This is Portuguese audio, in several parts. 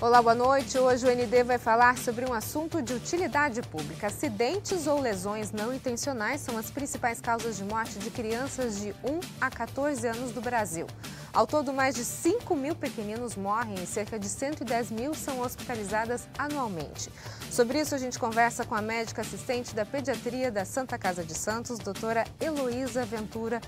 Olá, boa noite. Hoje o ND vai falar sobre um assunto de utilidade pública. Acidentes ou lesões não intencionais são as principais causas de morte de crianças de 1 a 14 anos do Brasil. Ao todo, mais de 5 mil pequeninos morrem e cerca de 110 mil são hospitalizadas anualmente. Sobre isso, a gente conversa com a médica assistente da pediatria da Santa Casa de Santos, doutora Heloísa Ventura.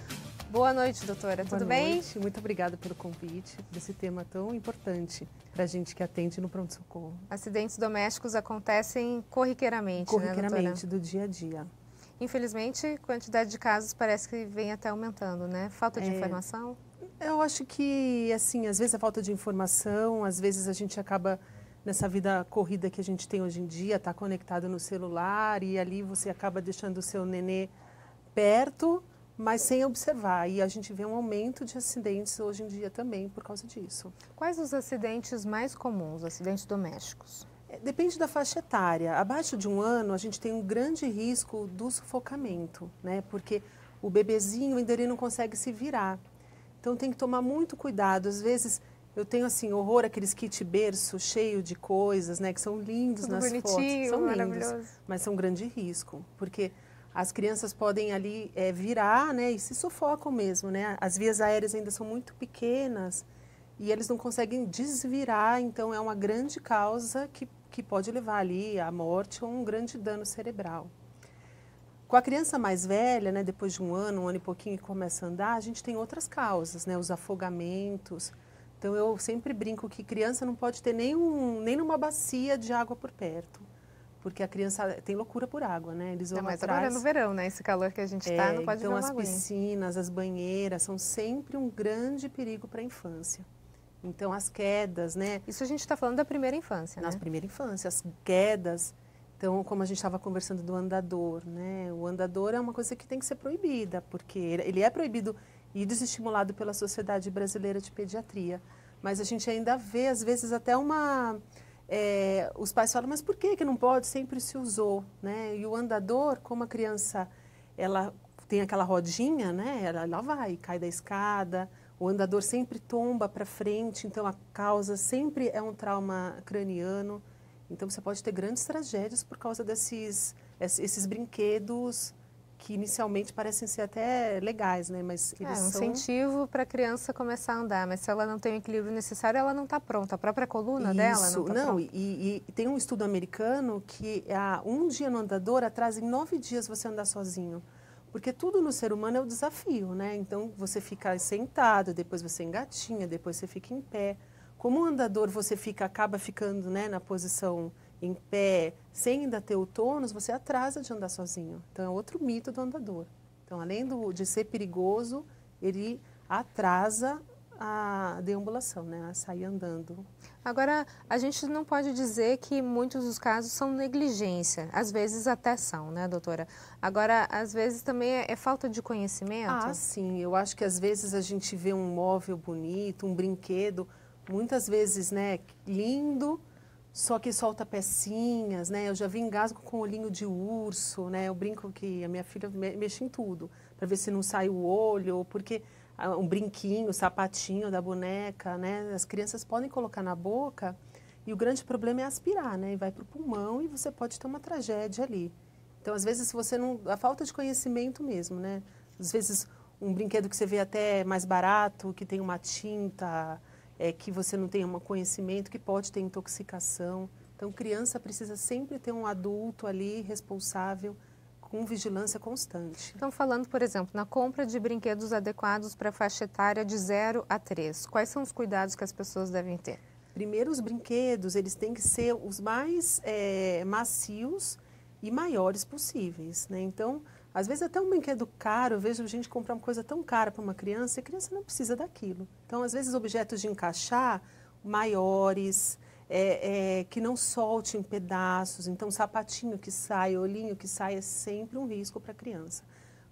Boa noite, doutora. Tudo bem? Boa noite. Muito obrigada pelo convite desse tema tão importante para a gente que atende no pronto-socorro. Acidentes domésticos acontecem corriqueiramente, né, doutora? Do dia a dia. Infelizmente, a quantidade de casos parece que vem até aumentando, né? Falta de informação? Eu acho que, assim, às vezes a falta de informação, às vezes a gente acaba, nessa vida corrida que a gente tem hoje em dia, tá conectado no celular e ali você acaba deixando o seu nenê perto, mas sem observar. E a gente vê um aumento de acidentes hoje em dia também por causa disso. Quais os acidentes mais comuns, acidentes domésticos? Depende da faixa etária. Abaixo de 1 ano, a gente tem um grande risco do sufocamento, né? Porque o bebezinho ainda ele não consegue se virar. Então tem que tomar muito cuidado. Às vezes eu tenho assim horror àqueles kit berço cheio de coisas, né? Que são lindos tudo nas bonitinho, fotos. São maravilhoso. lindos, mas são um grande risco. Porque as crianças podem ali virar, né? E se sufocam mesmo, né? As vias aéreas ainda são muito pequenas e eles não conseguem desvirar. Então é uma grande causa que pode levar ali à morte ou um grande dano cerebral. Com a criança mais velha, né, depois de 1 ano e pouquinho que começa a andar, a gente tem outras causas, né, os afogamentos. Então eu sempre brinco que criança não pode ter nem numa bacia de água por perto, porque a criança tem loucura por água, né? Eles vão mas atrás. agora no verão, né? Esse calor que a gente está, não pode então ver as uma piscinas, as banheiras são sempre um grande perigo para a infância. Então as quedas, né? Isso a gente está falando da primeira infância, Na né? primeira infância, as quedas. Então, como a gente estava conversando do andador, né? O andador é uma coisa que tem que ser proibida, porque ele é proibido e desestimulado pela Sociedade Brasileira de Pediatria. Mas a gente ainda vê, às vezes, até os pais falam, mas por que não pode? Sempre se usou, né? E o andador, como a criança, ela tem aquela rodinha, né? Ela vai, cai da escada, o andador sempre tomba para frente, então a causa sempre é um trauma craniano. Então você pode ter grandes tragédias por causa esses brinquedos que inicialmente parecem ser até legais, né? Mas eles um são incentivo para a criança começar a andar, mas se ela não tem o equilíbrio necessário, ela não está pronta. A própria coluna dela não está pronta. E tem um estudo americano que um dia no andador atrasa em 9 dias você andar sozinho. Porque tudo no ser humano é o desafio, né? Então você fica sentado, depois você engatinha, depois você fica em pé. Como o andador você acaba ficando, né, na posição em pé, sem ainda ter o tônus, você atrasa de andar sozinho. Então é outro mito do andador. Então além de ser perigoso, ele atrasa a deambulação, né, a sair andando. Agora, a gente não pode dizer que muitos dos casos são negligência. Às vezes até são, né, doutora? Agora, às vezes também é falta de conhecimento? Ah, sim. Eu acho que às vezes a gente vê um móvel bonito, um brinquedo, muitas vezes, né, lindo, só que solta pecinhas, né? Eu já vi engasgo com olhinho de urso, né? Eu brinco que a minha filha mexe em tudo, para ver se não sai o olho, porque um brinquinho, sapatinho da boneca, né? As crianças podem colocar na boca e o grande problema é aspirar, né? E vai para o pulmão e você pode ter uma tragédia ali. Então, às vezes, a falta de conhecimento mesmo, né? Às vezes, um brinquedo que você vê até mais barato, que tem uma tinta, que você não tem um conhecimento, que pode ter intoxicação. Então, criança precisa sempre ter um adulto ali responsável, com vigilância constante. Então, falando, por exemplo, na compra de brinquedos adequados para a faixa etária de 0 a 3, quais são os cuidados que as pessoas devem ter? Primeiro, os brinquedos, eles têm que ser os mais macios e maiores possíveis, né? Então, às vezes até um brinquedo caro, eu vejo gente comprar uma coisa tão cara para uma criança e a criança não precisa daquilo. Então, às vezes, objetos de encaixar maiores, que não solte em pedaços. Então, sapatinho que sai, olhinho que sai é sempre um risco para a criança.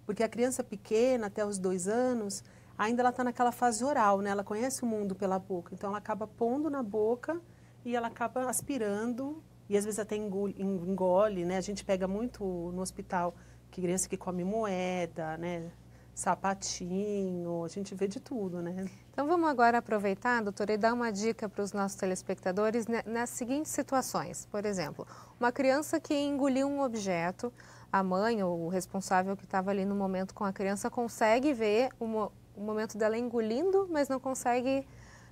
Porque a criança pequena, até os 2 anos, ainda ela está naquela fase oral, né? Ela conhece o mundo pela boca. Então, ela acaba pondo na boca e ela acaba aspirando e às vezes até engole, né? A gente pega muito no hospital que criança que come moeda, né? sapatinho, a gente vê de tudo, né? Então vamos agora aproveitar, doutora, e dar uma dica para os nossos telespectadores nas seguintes situações. Por exemplo, uma criança que engoliu um objeto, a mãe ou o responsável que estava ali no momento com a criança consegue ver o momento dela engolindo, mas não consegue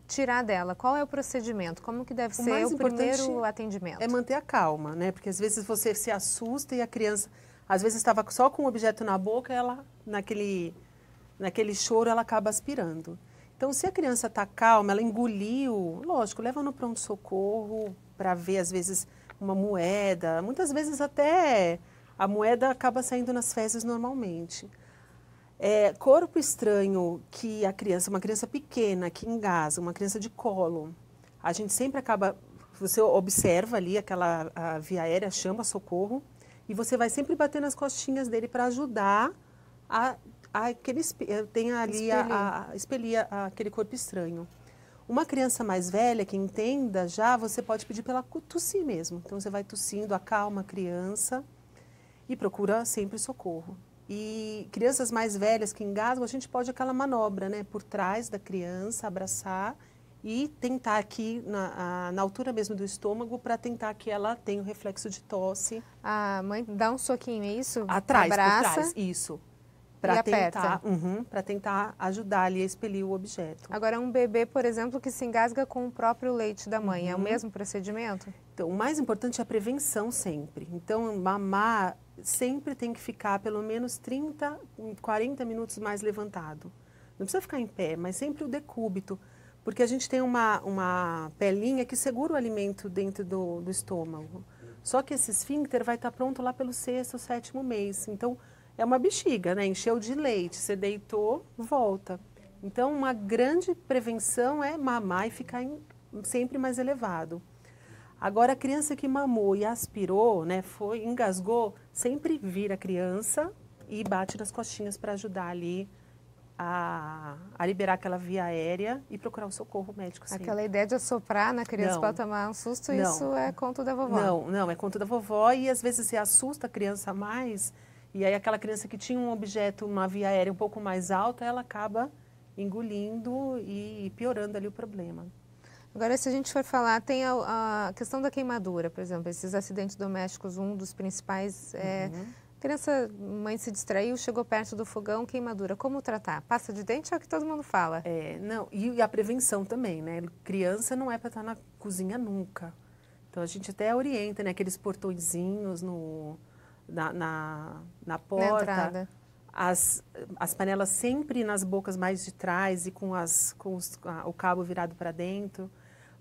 tirar dela. Qual é o procedimento? Como que deve ser o primeiro atendimento? É manter a calma, né? Porque às vezes você se assusta e a criança, às vezes estava só com o objeto na boca, ela naquele choro ela acaba aspirando. Então, se a criança está calma, ela engoliu, lógico, leva no pronto-socorro para ver, às vezes, uma moeda. Muitas vezes até a moeda acaba saindo nas fezes normalmente. Corpo estranho que a criança, uma criança pequena, que engasga, uma criança de colo, a gente sempre acaba, você observa ali a via aérea, chama socorro, e você vai sempre bater nas costinhas dele para ajudar expelir aquele corpo estranho. Uma criança mais velha que entenda já, você pode pedir para ela tossir mesmo. Então você vai tossindo, acalma a criança e procura sempre socorro. E crianças mais velhas que engasgam, a gente pode aquela manobra, né, por trás da criança, abraçar e tentar aqui na altura mesmo do estômago para tentar que ela tenha o reflexo de tosse. A mãe dá um soquinho, é isso? Atrás, abraça, por trás, isso. Para tentar ajudar ali a expelir o objeto. Agora, um bebê, por exemplo, que se engasga com o próprio leite da mãe, é o mesmo procedimento? Então, o mais importante é a prevenção sempre. Então, mamar sempre tem que ficar pelo menos 30, 40 minutos mais levantado. Não precisa ficar em pé, mas sempre o decúbito, porque a gente tem uma pelinha que segura o alimento dentro do estômago. Só que esse esfíncter vai estar pronto lá pelo 6º, 7º mês. Então, é uma bexiga, né? Encheu de leite, você deitou, volta. Então, uma grande prevenção é mamar e ficar sempre mais elevado. Agora, a criança que mamou e aspirou, né, engasgou, sempre vira a criança e bate nas costinhas para ajudar ali a liberar aquela via aérea e procurar um socorro médico sempre. Aquela ideia de assoprar na criança para tomar um susto, isso é conto da vovó? Não, é conto da vovó e às vezes você assusta a criança mais. E aí aquela criança que tinha um objeto, uma via aérea um pouco mais alta, ela acaba engolindo e piorando ali o problema. Agora, se a gente for falar, tem a questão da queimadura, por exemplo, esses acidentes domésticos, um dos principais é... Criança, mãe se distraiu, chegou perto do fogão, queimadura. Como tratar? Pasta de dente é o que todo mundo fala. Não, e a prevenção também, né? Criança não é para estar na cozinha nunca. Então, a gente até orienta, né? Aqueles portõezinhos na porta, as panelas sempre nas bocas mais de trás e com o cabo virado para dentro.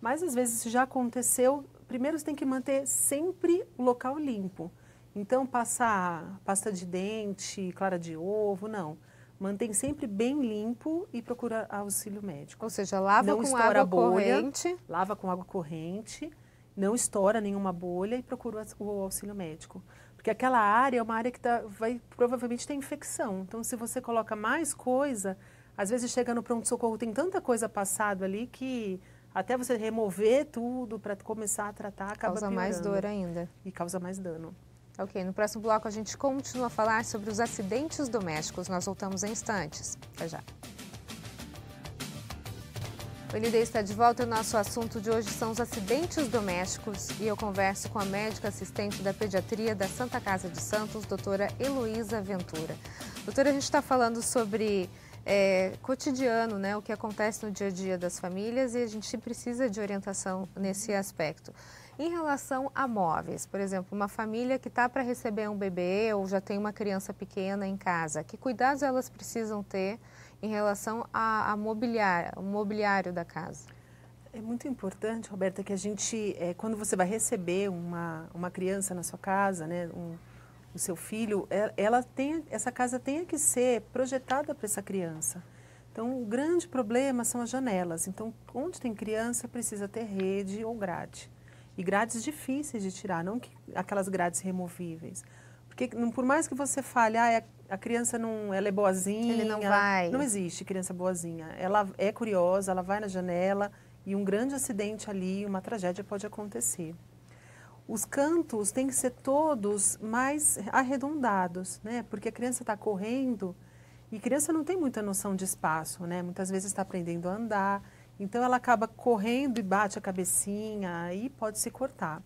Mas às vezes isso já aconteceu, primeiro você tem que manter sempre o local limpo. Então passar pasta de dente, clara de ovo, não. Mantém sempre bem limpo e procura auxílio médico. Ou seja, lava com água corrente. Lava com água corrente, não estoura nenhuma bolha e procura o auxílio médico. Porque aquela área é uma área que vai provavelmente ter infecção. Então, se você coloca mais coisa, às vezes chega no pronto-socorro, tem tanta coisa passada ali que até você remover tudo para começar a tratar, acaba piorando. Causa mais dor ainda. E causa mais dano. Ok, no próximo bloco a gente continua a falar sobre os acidentes domésticos. Nós voltamos em instantes. Até já. O ND está de volta e o nosso assunto de hoje são os acidentes domésticos e eu converso com a médica assistente da pediatria da Santa Casa de Santos, doutora Heloísa Ventura. Doutora, a gente está falando sobre cotidiano, né, o que acontece no dia a dia das famílias e a gente precisa de orientação nesse aspecto. Em relação a móveis, por exemplo, uma família que está para receber um bebê ou já tem uma criança pequena em casa, que cuidados elas precisam ter em relação ao mobiliário da casa? É muito importante, Roberta, que a gente, quando você vai receber uma criança na sua casa, né, o seu filho, essa casa tenha que ser projetada para essa criança. Então, o grande problema são as janelas. Então, onde tem criança, precisa ter rede ou grade. E grades difíceis de tirar, não aquelas grades removíveis. Porque por mais que você fale, a criança ela é boazinha. Ele não vai. Não existe criança boazinha. Ela é curiosa, ela vai na janela e um grande acidente ali, uma tragédia pode acontecer. Os cantos têm que ser todos mais arredondados, né? Porque a criança está correndo E criança não tem muita noção de espaço, né? Muitas vezes está aprendendo a andar, então ela acaba correndo e bate a cabecinha, aí pode se cortar.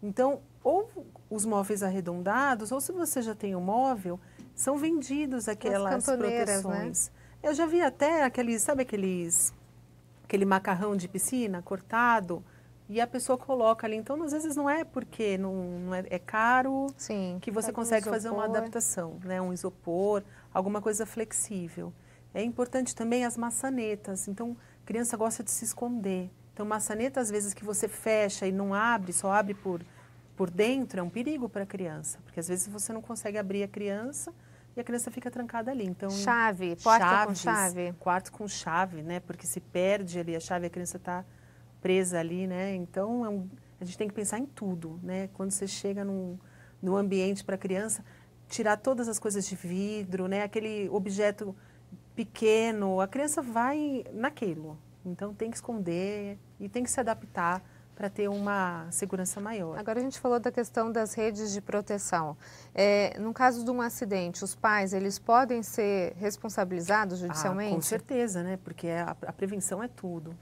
Então, ou os móveis arredondados, ou se você já tem um móvel, são vendidos aquelas proteções. Né? Eu já vi até aquele macarrão de piscina cortado, e a pessoa coloca ali. Então, às vezes não é porque não é caro. Sim, que você consegue fazer uma adaptação, né? Um isopor, alguma coisa flexível. É importante também as maçanetas. Então, a criança gosta de se esconder. Então, maçaneta, às vezes, que você fecha e não abre, só abre por dentro, é um perigo para a criança. Porque, às vezes, você não consegue abrir a criança e a criança fica trancada ali. Então, chave, porta chaves, com chave. Quarto com chave, né? Porque se perde ali a chave, a criança está presa ali, né? Então, a gente tem que pensar em tudo, né? Quando você chega no ambiente para a criança, tirar todas as coisas de vidro, né? Aquele objeto pequeno, a criança vai naquilo. Então, tem que esconder e tem que se adaptar para ter uma segurança maior. Agora a gente falou da questão das redes de proteção. No caso de um acidente, os pais, eles podem ser responsabilizados judicialmente? Com certeza, né? Porque a prevenção é tudo.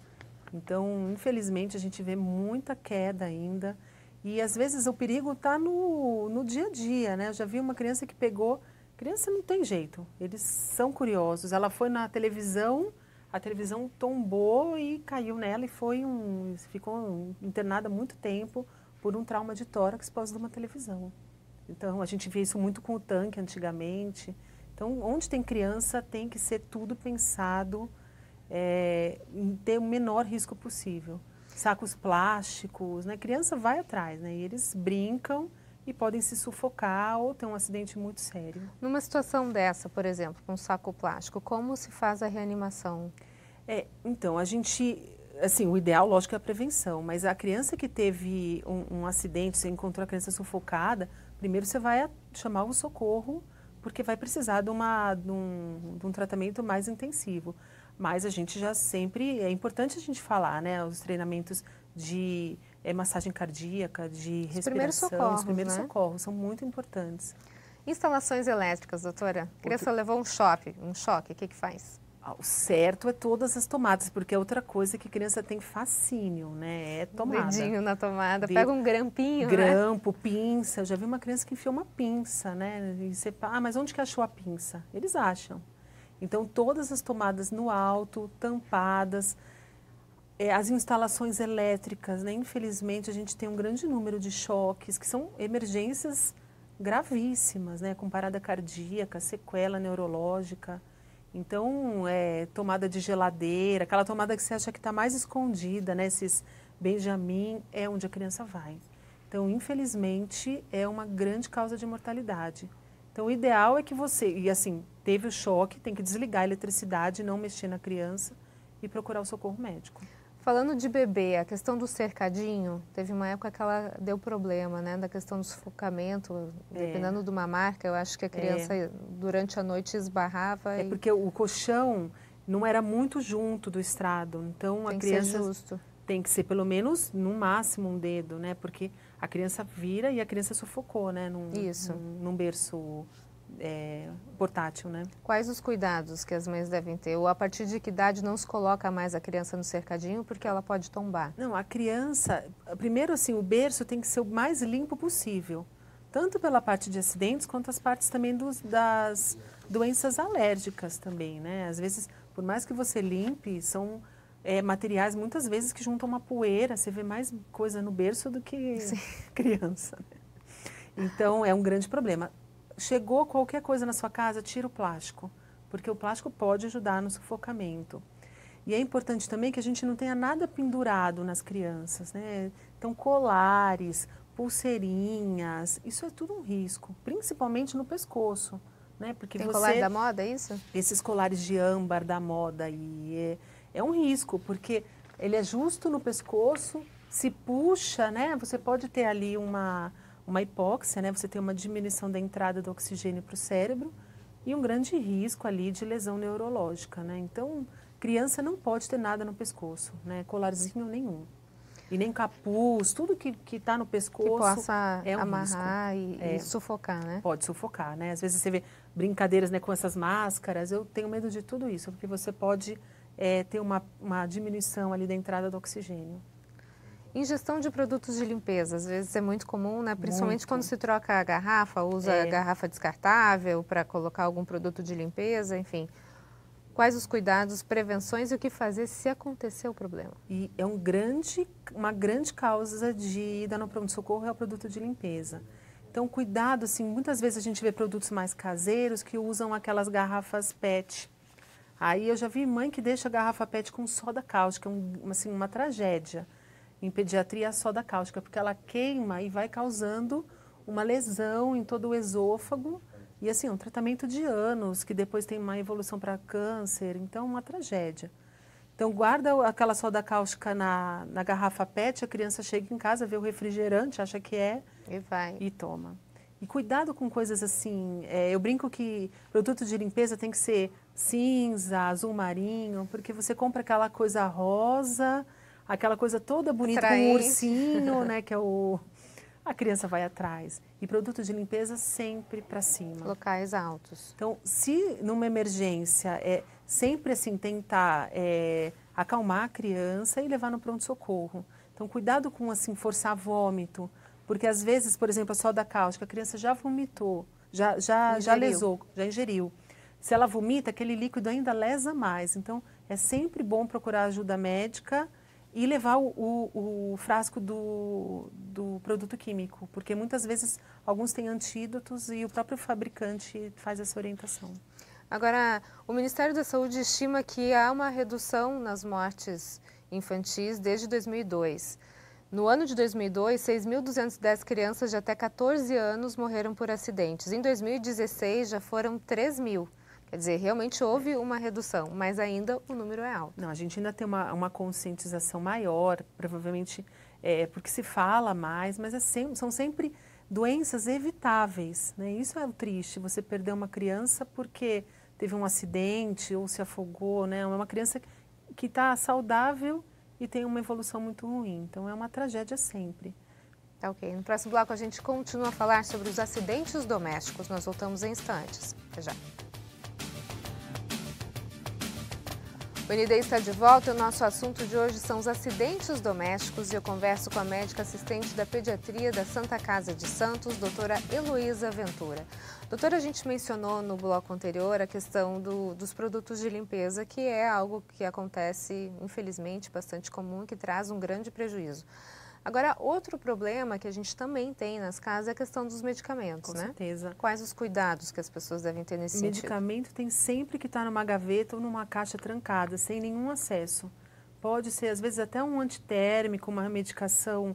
Então, infelizmente, a gente vê muita queda ainda. E, às vezes, o perigo está no dia a dia, né? Eu já vi uma criança que pegou... Criança não tem jeito, eles são curiosos. Ela foi na televisão, a televisão tombou e caiu nela e ficou internada há muito tempo por um trauma de tórax por causa de uma televisão. Então, a gente vê isso muito com o tanque antigamente. Então, onde tem criança, tem que ser tudo pensado em ter o menor risco possível. Sacos plásticos, né? Criança vai atrás, né? E eles brincam e podem se sufocar ou ter um acidente muito sério. Numa situação dessa, por exemplo, com um saco plástico, como se faz a reanimação? Então, a gente, assim, o ideal, lógico, é a prevenção, mas a criança que teve um acidente, você encontrou a criança sufocada, primeiro você vai chamar o socorro, porque vai precisar de um tratamento mais intensivo. Mas a gente já sempre, é importante a gente falar, né, os treinamentos de massagem cardíaca, de respiração, os primeiros socorros são muito importantes. Instalações elétricas, doutora. A criança levou um choque, o que faz? O certo é todas as tomadas, porque é outra coisa que a criança tem fascínio, né, é tomada. Dedinho na tomada, pega um grampinho, Grampo, pinça, eu já vi uma criança que enfiou uma pinça, né, e você, mas onde que achou a pinça? Eles acham. Então, todas as tomadas no alto, tampadas, as instalações elétricas, né? Infelizmente, a gente tem um grande número de choques, que são emergências gravíssimas, né? Com parada cardíaca, sequela neurológica. Então, tomada de geladeira, aquela tomada que você acha que está mais escondida, né? Esses Benjamin, é onde a criança vai. Então, infelizmente, é uma grande causa de mortalidade. Então, o ideal é que você, e assim, teve o choque, tem que desligar a eletricidade, não mexer na criança e procurar o socorro médico. Falando de bebê, a questão do cercadinho, teve uma época que ela deu problema, né? Da questão do sufocamento, dependendo de uma marca, eu acho que a criança durante a noite esbarrava. Porque o colchão não era muito junto do estrado, então a criança... Tem que ser justo. Tem que ser pelo menos, no máximo, um dedo, né? Porque a criança vira e a criança sufocou, né? Num berço portátil, né? Quais os cuidados que as mães devem ter? Ou a partir de que idade não se coloca mais a criança no cercadinho porque ela pode tombar? Não, a criança... Primeiro, assim, o berço tem que ser o mais limpo possível. Tanto pela parte de acidentes, quanto as partes também das doenças alérgicas também, né? Às vezes, por mais que você limpe, são... materiais muitas vezes que juntam uma poeira, você vê mais coisa no berço do que criança. Então, é um grande problema. Chegou qualquer coisa na sua casa, tira o plástico, porque o plástico pode ajudar no sufocamento. E é importante também que a gente não tenha nada pendurado nas crianças, né? Então, colares, pulseirinhas, isso é tudo um risco, principalmente no pescoço, né? Porque tem colar da moda, é isso? Esses colares de âmbar da moda e é um risco, porque ele é justo no pescoço, se puxa, né? Você pode ter ali uma hipóxia, né? Você tem uma diminuição da entrada do oxigênio para o cérebro e um grande risco ali de lesão neurológica, né? Então, criança não pode ter nada no pescoço, né? Colarzinho nenhum. E nem capuz, tudo que está no pescoço que possa é um amarrar risco. e sufocar, né? Pode sufocar, né? Às vezes você vê brincadeiras, né, com essas máscaras. Eu tenho medo de tudo isso, porque você pode ter uma diminuição ali da entrada do oxigênio. Ingestão de produtos de limpeza, às vezes é muito comum, né? Principalmente Muito. quando se troca a garrafa, usa garrafa descartável para colocar algum produto de limpeza, enfim. Quais os cuidados, prevenções e o que fazer se acontecer o problema? E é uma grande causa de ida no pronto-socorro é o produto de limpeza. Então, cuidado, assim, muitas vezes a gente vê produtos mais caseiros que usam aquelas garrafas PET. Aí eu já vi mãe que deixa a garrafa PET com soda cáustica, assim, uma tragédia. Em pediatria, a soda cáustica, porque ela queima e vai causando uma lesão em todo o esôfago. E assim, um tratamento de anos, que depois tem uma evolução para câncer, então uma tragédia. Então guarda aquela soda cáustica na garrafa PET, a criança chega em casa, vê o refrigerante, acha que e toma. E cuidado com coisas assim, eu brinco que produto de limpeza tem que ser cinza, azul marinho, porque você compra aquela coisa rosa, aquela coisa toda bonita, com um ursinho, né, que é a criança vai atrás. E produto de limpeza sempre para cima. Locais altos. Então, se numa emergência, sempre assim tentar acalmar a criança e levar no pronto-socorro. Então, cuidado com assim forçar vômito, porque às vezes, por exemplo, a soda cáustica, a criança já vomitou, já lesou, já ingeriu. Se ela vomita, aquele líquido ainda lesa mais. Então, é sempre bom procurar ajuda médica e levar o frasco do produto químico, porque muitas vezes alguns têm antídotos e o próprio fabricante faz essa orientação. Agora, o Ministério da Saúde estima que há uma redução nas mortes infantis desde 2002. No ano de 2002, 6.210 crianças de até 14 anos morreram por acidentes. Em 2016, já foram 3.000. Quer dizer, realmente houve uma redução, mas ainda o número é alto. Não, a gente ainda tem uma conscientização maior, provavelmente porque se fala mais, mas são sempre doenças evitáveis, né? Isso é o triste, você perder uma criança porque teve um acidente ou se afogou, né? É uma criança que está saudável e tem uma evolução muito ruim, então é uma tragédia sempre. Tá ok. No próximo bloco a gente continua a falar sobre os acidentes domésticos. Nós voltamos em instantes. Até já. O ND está de volta e o nosso assunto de hoje são os acidentes domésticos e eu converso com a médica assistente da pediatria da Santa Casa de Santos, doutora Heloísa Ventura. Doutora, a gente mencionou no bloco anterior a questão dos produtos de limpeza, que é algo que acontece, infelizmente, bastante comum e que traz um grande prejuízo. Agora, outro problema que a gente também tem nas casas é a questão dos medicamentos, né? Com certeza. Quais os cuidados que as pessoas devem ter nesse sentido? Medicamento tem sempre que estar numa gaveta ou numa caixa trancada, sem nenhum acesso. Pode ser, às vezes, até um antitérmico, uma medicação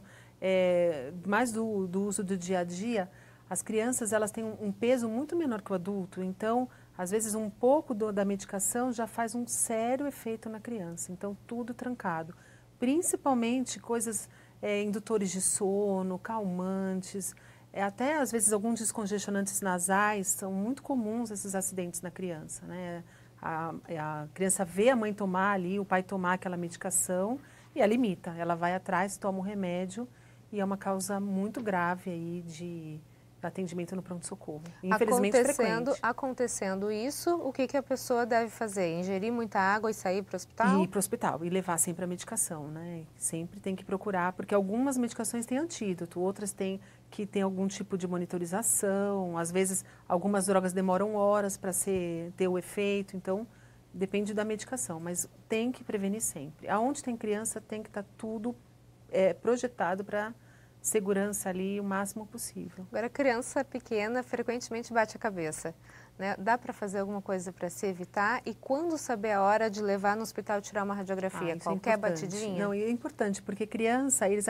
mais do uso do dia a dia. As crianças, elas têm um peso muito menor que o adulto, então, às vezes, um pouco da medicação já faz um sério efeito na criança. Então, tudo trancado. Principalmente coisas... indutores de sono, calmantes, até às vezes alguns descongestionantes nasais, são muito comuns esses acidentes na criança, né? A criança vê a mãe tomar ali, o pai tomar aquela medicação e ela imita, ela vai atrás, toma o remédio e é uma causa muito grave aí de atendimento no pronto-socorro. Infelizmente frequente. Acontecendo isso, o que a pessoa deve fazer? Ingerir muita água e sair para o hospital? Ir para o hospital e levar sempre a medicação, né? Sempre tem que procurar, porque algumas medicações têm antídoto, outras têm algum tipo de monitorização, às vezes algumas drogas demoram horas para ter o efeito, então depende da medicação, mas tem que prevenir sempre. Aonde tem criança tem que estar tudo projetado para segurança ali o máximo possível. Agora, criança pequena frequentemente bate a cabeça, né? Dá para fazer alguma coisa para se evitar? E quando saber a hora de levar no hospital tirar uma radiografia? Qualquer batidinha? Não, é importante, porque criança, eles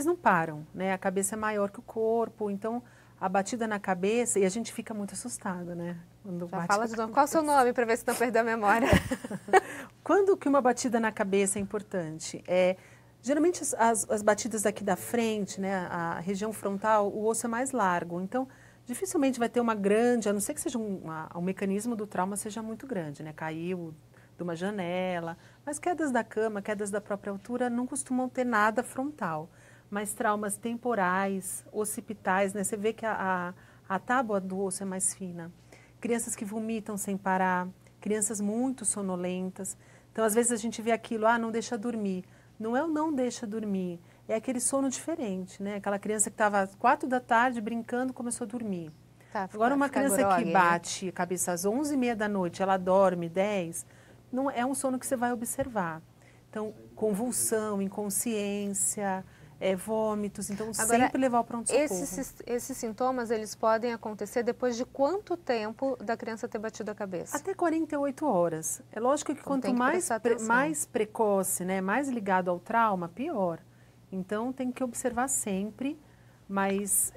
não param, né? A cabeça é maior que o corpo, então a batida na cabeça, e a gente fica muito assustada, né? Quando já fala de novo. Qual é o seu nome para ver se não perdeu a memória? Quando que uma batida na cabeça é importante? Geralmente as batidas aqui da frente, né, a região frontal, o osso é mais largo, então dificilmente vai ter uma grande, a não ser que seja o mecanismo do trauma seja muito grande, né, caiu de uma janela. Mas quedas da cama, quedas da própria altura não costumam ter nada frontal. Mas traumas temporais, occipitais, né? Você vê que a tábua do osso é mais fina. Crianças que vomitam sem parar, crianças muito sonolentas. Então, às vezes a gente vê aquilo, não deixa dormir. Não é o não deixa dormir, é aquele sono diferente, né? Aquela criança que estava às 4 da tarde brincando, começou a dormir. Agora, uma criança que bate a cabeça às 11h30 da noite, ela dorme 10, não é um sono que você vai observar. Então, convulsão, inconsciência, vômitos, então agora, sempre levar ao pronto-socorro. Esses sintomas, eles podem acontecer depois de quanto tempo da criança ter batido a cabeça? Até 48 horas. É lógico que então, quanto mais precoce, né, mais ligado ao trauma, pior. Então, tem que observar sempre, mas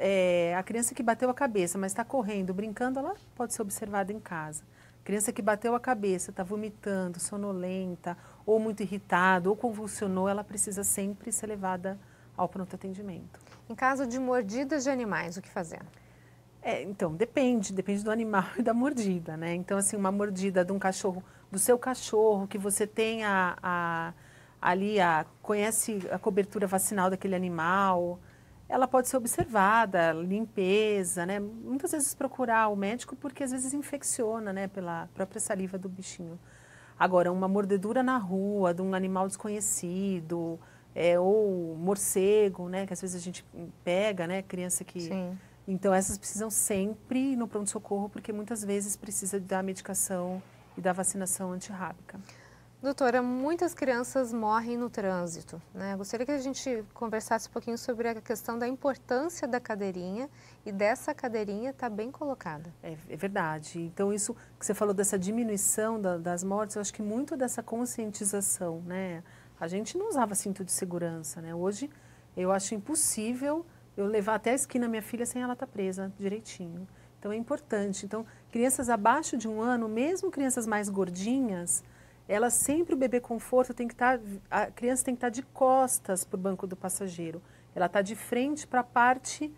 a criança que bateu a cabeça, mas está correndo, brincando, ela pode ser observada em casa. Criança que bateu a cabeça, está vomitando, sonolenta, ou muito irritada, ou convulsionou, ela precisa sempre ser levada ao pronto atendimento. Em caso de mordidas de animais, o que fazer? Então, depende do animal e da mordida, né? Então, assim, uma mordida de um cachorro, do seu cachorro, que você tem conhece a cobertura vacinal daquele animal, ela pode ser observada, limpeza, né? Muitas vezes procurar o médico, porque às vezes infecciona, né? Pela própria saliva do bichinho. Agora, uma mordedura na rua de um animal desconhecido, ou morcego, né, que às vezes a gente pega, né, criança que... Sim. Então, essas precisam sempre ir no pronto-socorro, porque muitas vezes precisa da medicação e da vacinação antirrábica. Doutora, muitas crianças morrem no trânsito, né? Gostaria que a gente conversasse um pouquinho sobre a questão da importância da cadeirinha e dessa cadeirinha estar bem colocada. É verdade. Então, isso que você falou dessa diminuição das mortes, eu acho que muito dessa conscientização, né? A gente não usava cinto de segurança, né? Hoje, eu acho impossível eu levar até a esquina minha filha sem ela estar presa direitinho. Então, é importante. Então, crianças abaixo de 1 ano, mesmo crianças mais gordinhas, elas sempre, o bebê conforto tem que estar, a criança tem que estar de costas para o banco do passageiro. Ela está de frente para a parte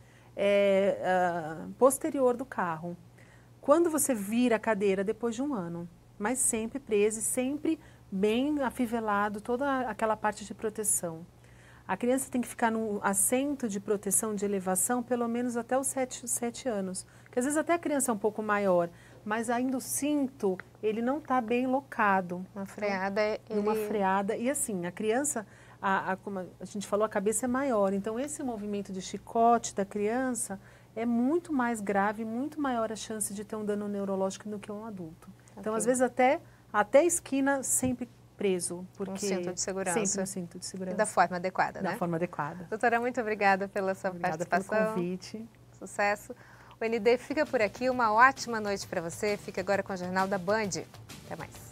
posterior do carro. Quando você vira a cadeira depois de 1 ano, mas sempre preso, sempre bem afivelado, toda aquela parte de proteção. A criança tem que ficar num assento de proteção, de elevação, pelo menos até os 7 anos. Porque às vezes até a criança é um pouco maior, mas ainda o cinto, ele não está bem locado. Uma freada. Uma freada. E assim, a criança, como a gente falou, a cabeça é maior. Então, esse movimento de chicote da criança é muito mais grave, muito maior a chance de ter um dano neurológico do que um adulto. Então, às vezes, até a esquina, sempre preso. Porque um cinto de segurança. Sempre um cinto de segurança. E da forma adequada, né? Da forma adequada. Doutora, muito obrigada pela sua participação. Obrigada pelo convite. Sucesso. O ND fica por aqui. Uma ótima noite para você. Fica agora com o Jornal da Band. Até mais.